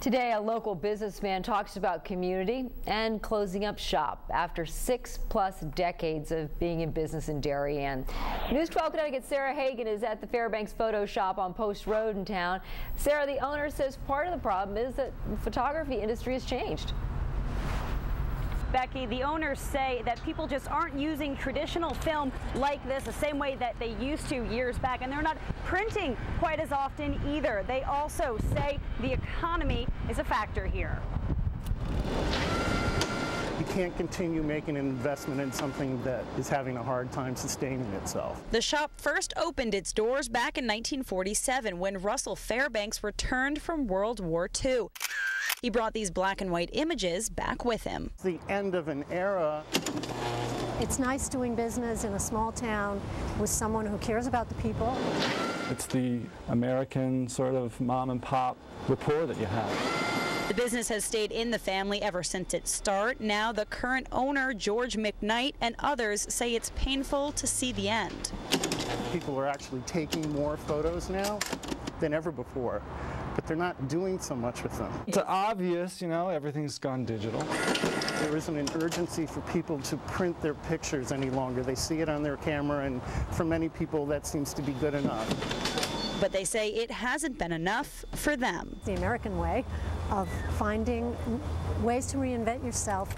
Today, a local businessman talks about community and closing up shop after 6+ decades of being in business in Darien. News 12 Connecticut's Sarah Hagan is at the Fairbanks photo shop on Post Road in town. Sarah, the owner, says part of the problem is that the photography industry has changed. Becky, the owners say that people just aren't using traditional film like this the same way that they used to years back, and they're not printing quite as often either. They also say the economy is a factor here. You can't continue making an investment in something that is having a hard time sustaining itself. The shop first opened its doors back in 1947 when Russell Fairbanks returned from World War II. He brought these black and white images back with him. It's the end of an era. It's nice doing business in a small town with someone who cares about the people. It's the American sort of mom and pop rapport that you have. The business has stayed in the family ever since its start. Now the current owner, George McKnight, and others say it's painful to see the end. People are actually taking more photos now than ever before, but they're not doing so much with them. It's obvious, you know, everything's gone digital. There isn't an urgency for people to print their pictures any longer. They see it on their camera, and for many people that seems to be good enough. But they say it hasn't been enough for them. The American way of finding ways to reinvent yourself.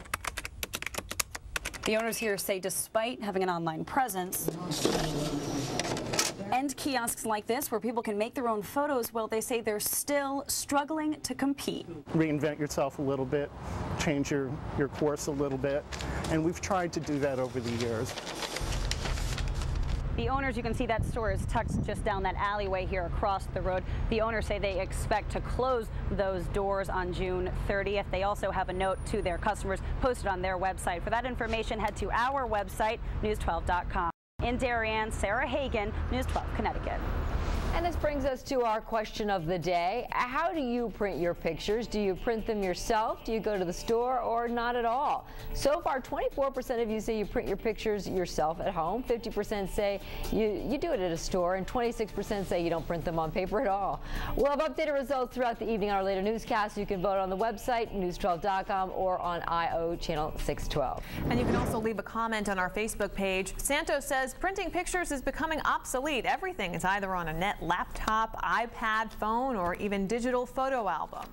The owners here say despite having an online presence and kiosks like this where people can make their own photos, well, they say they're still struggling to compete. Reinvent yourself a little bit, change your course a little bit, and we've tried to do that over the years. The owners, you can see that store is tucked just down that alleyway here across the road. The owners say they expect to close those doors on June 30th. They also have a note to their customers posted on their website. For that information, head to our website, news12.com. In Darien, Sarah Hagan, News 12 Connecticut. And this brings us to our question of the day. How do you print your pictures? Do you print them yourself? Do you go to the store, or not at all? So far, 24% of you say you print your pictures yourself at home. 50% say you do it at a store, and 26% say you don't print them on paper at all. We'll have updated results throughout the evening on our later newscast. You can vote on the website, news12.com, or on IO channel 612. And you can also leave a comment on our Facebook page. Santos says printing pictures is becoming obsolete. Everything is either on a net laptop, iPad, phone, or even digital photo album.